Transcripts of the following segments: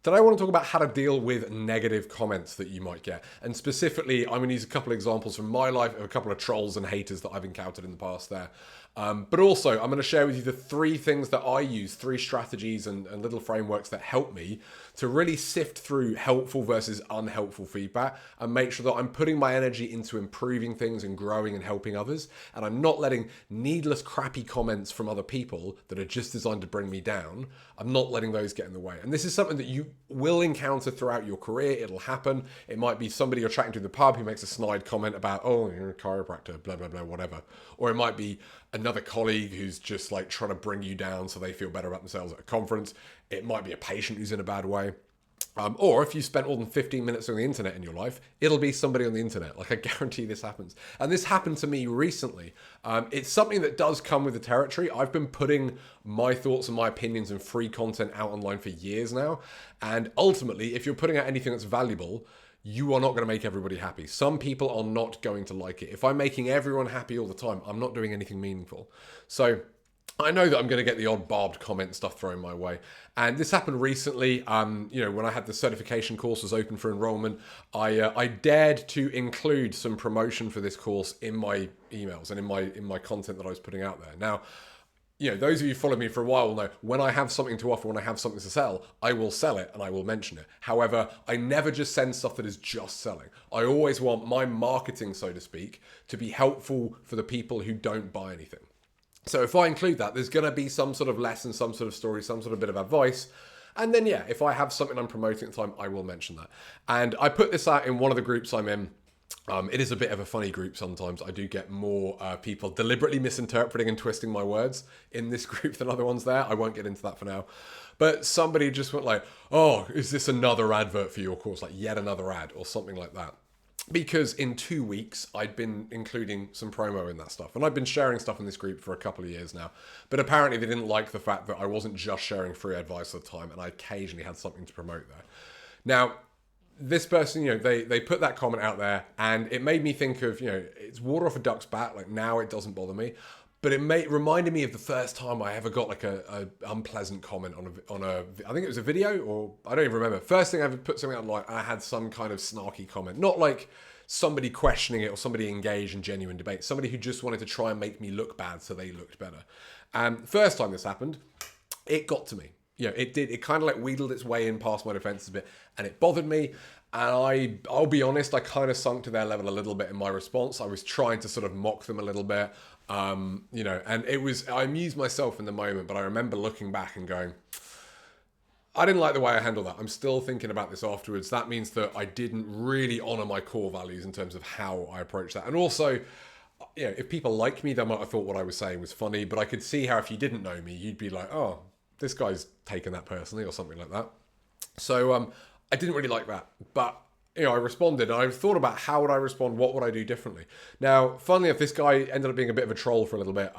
Today I want to talk about how to deal with negative comments that you might get. And specifically, I'm going to use a couple of examples from my life of a couple of trolls and haters that I've encountered in the past there. But also, I'm going to share with you the three things that I use, three strategies and little frameworks that help me to really sift through helpful versus unhelpful feedback and make sure that I'm putting my energy into improving things and growing and helping others. And I'm not letting needless, crappy comments from other people that are just designed to bring me down. I'm not letting those get in the way. And this is something that you will encounter throughout your career. It'll happen. It might be somebody you're chatting to in the pub who makes a snide comment about, oh, you're a chiropractor, blah, blah, blah, whatever. Or it might be another colleague who's just like trying to bring you down so they feel better about themselves at a conference. It might be a patient who's in a bad way. Or if you spent more than 15 minutes on the internet in your life, it'll be somebody on the internet. Like, I guarantee this happens. And this happened to me recently. It's something that does come with the territory. I've been putting my thoughts and my opinions and free content out online for years now. And ultimately, if you're putting out anything that's valuable, you are not going to make everybody happy. Some people are not going to like it. If I'm making everyone happy all the time, I'm not doing anything meaningful. So I know that I'm going to get the odd barbed comment stuff thrown my way. And this happened recently. When I had the certification course was open for enrollment, I dared to include some promotion for this course in my emails and in my content that I was putting out there. Now, those of you who follow me for a while will know when I have something to offer, when I have something to sell, I will sell it and I will mention it. However, I never just send stuff that is just selling. I always want my marketing, so to speak, to be helpful for the people who don't buy anything. So if I include that, there's going to be some sort of lesson, some sort of story, some sort of bit of advice. And then, if I have something I'm promoting at the time, I will mention that. And I put this out in one of the groups I'm in. It is a bit of a funny group sometimes. I do get more people deliberately misinterpreting and twisting my words in this group than other ones there. I won't get into that for now. But somebody just went like, oh, is this another advert for your course? Like yet another ad or something like that. Because in 2 weeks, I'd been including some promo in that stuff. And I've been sharing stuff in this group for a couple of years now. But apparently they didn't like the fact that I wasn't just sharing free advice at the time. And I occasionally had something to promote there. Now, this person, they put that comment out there. And it made me think of, it's water off a duck's back. Like now it doesn't bother me. But it reminded me of the first time I ever got like a unpleasant comment on a I think it was a video, or I don't even remember. First thing I ever put something out online, I had some kind of snarky comment. Not like somebody questioning it or somebody engaged in genuine debate. Somebody who just wanted to try and make me look bad so they looked better. And first time this happened, it got to me. It did. It kind of like wheedled its way in past my defenses a bit, and it bothered me. And I'll be honest, I kind of sunk to their level a little bit in my response. I was trying to sort of mock them a little bit, and I amused myself in the moment, but I remember looking back and going, I didn't like the way I handled that. I'm still thinking about this afterwards. That means that I didn't really honor my core values in terms of how I approach that. And also, if people like me, they might have thought what I was saying was funny, but I could see how if you didn't know me, you'd be like, oh, this guy's taken that personally or something like that. So I didn't really like that, but I responded and I thought about how would I respond, what would I do differently. Now, funnily enough, this guy ended up being a bit of a troll for a little bit.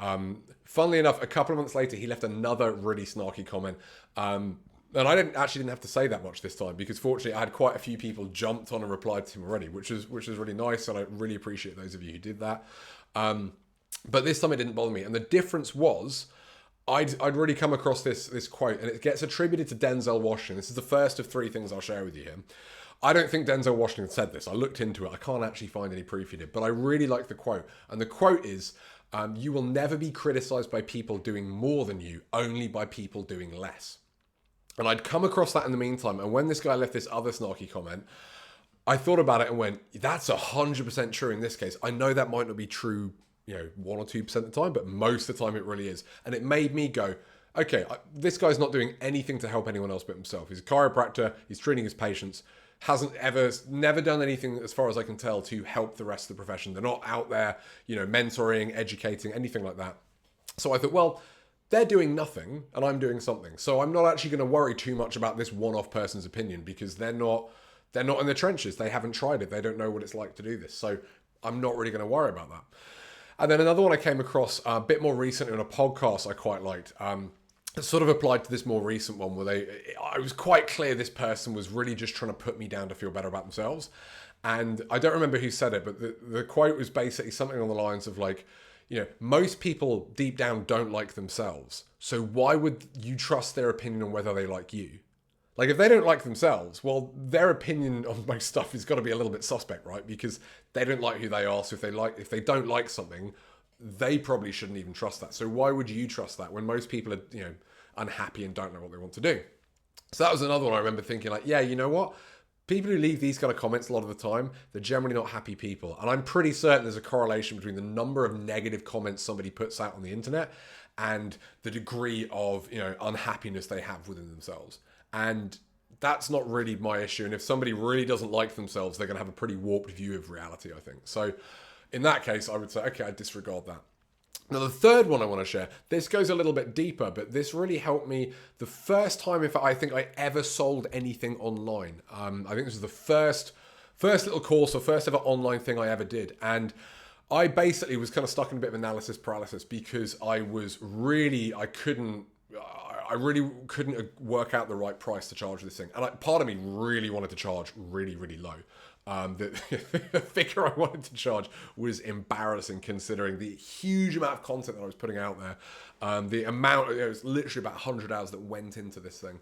Funnily enough, a couple of months later, he left another really snarky comment. And I didn't have to say that much this time because fortunately I had quite a few people jumped on and replied to him already, which is really nice. And I really appreciate those of you who did that. But this time it didn't bother me. And the difference was, I'd really come across this quote, and it gets attributed to Denzel Washington. This is the first of three things I'll share with you here. I don't think Denzel Washington said this. I looked into it. I can't actually find any proof he did, but I really like the quote. And the quote is, you will never be criticized by people doing more than you, only by people doing less. And I'd come across that in the meantime. And when this guy left this other snarky comment, I thought about it and went, that's 100% true in this case. I know that might not be true 1 or 2% of the time, but most of the time it really is. And it made me go, okay, this guy's not doing anything to help anyone else but himself. He's a chiropractor, he's treating his patients, never done anything as far as I can tell to help the rest of the profession. They're not out there, mentoring, educating, anything like that. So I thought, well, they're doing nothing and I'm doing something. So I'm not actually going to worry too much about this one-off person's opinion because they're not in the trenches. They haven't tried it. They don't know what it's like to do this. So I'm not really going to worry about that. And then another one I came across a bit more recently on a podcast I quite liked. It sort of applied to this more recent one where I was quite clear this person was really just trying to put me down to feel better about themselves. And I don't remember who said it, but the quote was basically something on the lines of like, most people deep down don't like themselves. So why would you trust their opinion on whether they like you? Like, if they don't like themselves, well, their opinion on most stuff has got to be a little bit suspect, right? Because they don't like who they are. So if they don't like something, they probably shouldn't even trust that. So why would you trust that when most people are, unhappy and don't know what they want to do? So that was another one I remember thinking, like, yeah, you know what? People who leave these kind of comments a lot of the time, they're generally not happy people. And I'm pretty certain there's a correlation between the number of negative comments somebody puts out on the internet and the degree of, unhappiness they have within themselves. And that's not really my issue. And if somebody really doesn't like themselves, they're going to have a pretty warped view of reality, I think. So in that case, I would say, okay, I disregard that. Now, the third one I want to share, this goes a little bit deeper, but this really helped me the first time, I think I ever sold anything online. I think this was the first little course or first ever online thing I ever did. And I basically was kind of stuck in a bit of analysis paralysis because I really couldn't work out the right price to charge this thing. And part of me really wanted to charge really, really low. The figure I wanted to charge was embarrassing considering the huge amount of content that I was putting out there. The amount, it was literally about 100 hours that went into this thing.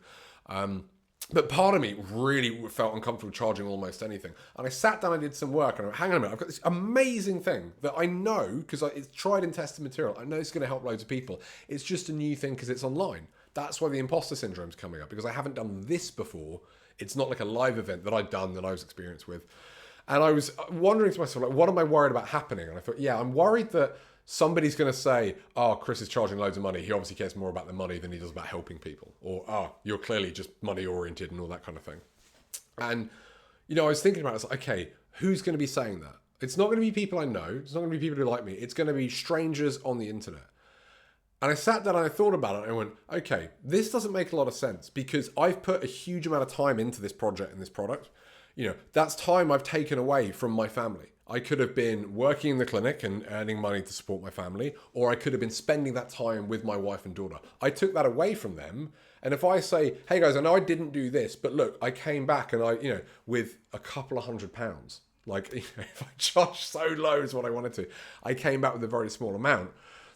But part of me really felt uncomfortable charging almost anything. And I sat down and did some work and I went, hang on a minute, I've got this amazing thing that I know, because it's tried and tested material, I know it's going to help loads of people. It's just a new thing because it's online. That's why the imposter syndrome is coming up, because I haven't done this before. It's not like a live event that I'd done, that I was experienced with. And I was wondering to myself, like, what am I worried about happening? And I thought, yeah, I'm worried that somebody's going to say, oh, Chris is charging loads of money. He obviously cares more about the money than he does about helping people. Or, oh, you're clearly just money oriented and all that kind of thing. And, I was thinking about it. I was like, okay, who's going to be saying that? It's not going to be people I know. It's not going to be people who like me. It's going to be strangers on the internet. And I sat down and I thought about it and I went, okay, this doesn't make a lot of sense because I've put a huge amount of time into this project and this product. That's time I've taken away from my family. I could have been working in the clinic and earning money to support my family, or I could have been spending that time with my wife and daughter. I took that away from them. And if I say, hey guys, I know I didn't do this, but look, I came back and with a couple of £100, like, if I charged so low as what I wanted to, I came back with a very small amount,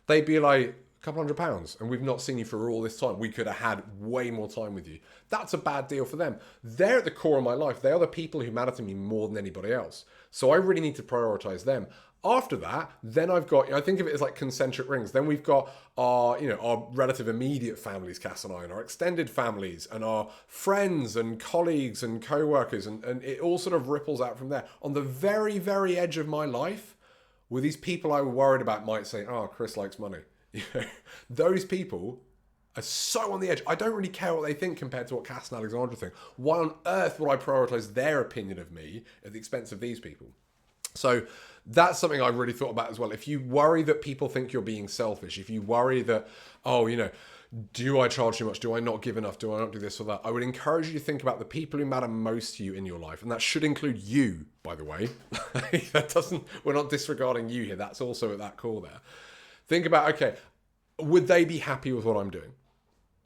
they'd be like, couple £100 and we've not seen you for all this time. We could have had way more time with you. That's a bad deal for them. They're at the core of my life. They are the people who matter to me more than anybody else. So I really need to prioritize them. After that, then I've got, I think of it as like concentric rings. Then we've got our relative immediate families, Cass and I, and our extended families and our friends and colleagues and co-workers. And it all sort of ripples out from there. On the very, very edge of my life were these people I were worried about might say, oh, Chris likes money. Those people are so on the edge. I don't really care what they think compared to what Cass and Alexandra think. Why on earth would I prioritize their opinion of me at the expense of these people? So that's something I really thought about as well. If you worry that people think you're being selfish, if you worry that, do I charge too much? Do I not give enough? Do I not do this or that? I would encourage you to think about the people who matter most to you in your life. And that should include you, by the way. We're not disregarding you here. That's also at that core there. Think about, okay, would they be happy with what I'm doing?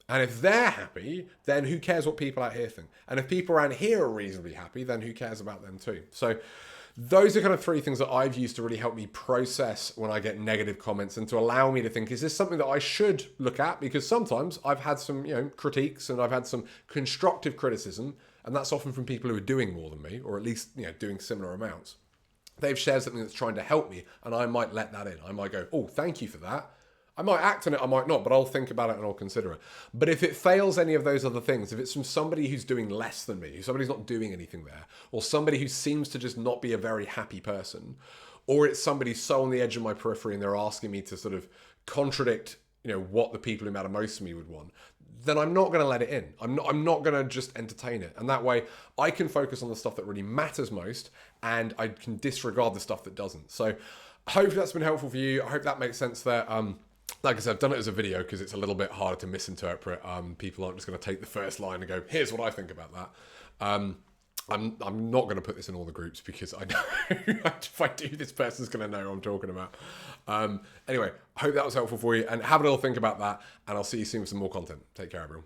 And if they're happy, then who cares what people out here think? And if people around here are reasonably happy, then who cares about them too? So those are kind of three things that I've used to really help me process when I get negative comments and to allow me to think, is this something that I should look at? Because sometimes I've had some, critiques and I've had some constructive criticism, and that's often from people who are doing more than me, or at least, doing similar amounts. They've shared something that's trying to help me, and I might let that in. I might go, oh, thank you for that. I might act on it, I might not, but I'll think about it and I'll consider it. But if it fails any of those other things, if it's from somebody who's doing less than me, somebody who's not doing anything there, or somebody who seems to just not be a very happy person, or it's somebody so on the edge of my periphery and they're asking me to sort of contradict, what the people who matter most to me would want, then I'm not going to let it in. I'm not going to just entertain it. And that way I can focus on the stuff that really matters most and I can disregard the stuff that doesn't. So hopefully that's been helpful for you. I hope that makes sense there. Like I said, I've done it as a video because it's a little bit harder to misinterpret. People aren't just going to take the first line and go, here's what I think about that. I'm not going to put this in all the groups because I know if I do, this person's going to know what I'm talking about. Anyway, I hope that was helpful for you and have a little think about that, and I'll see you soon with some more content. Take care, everyone.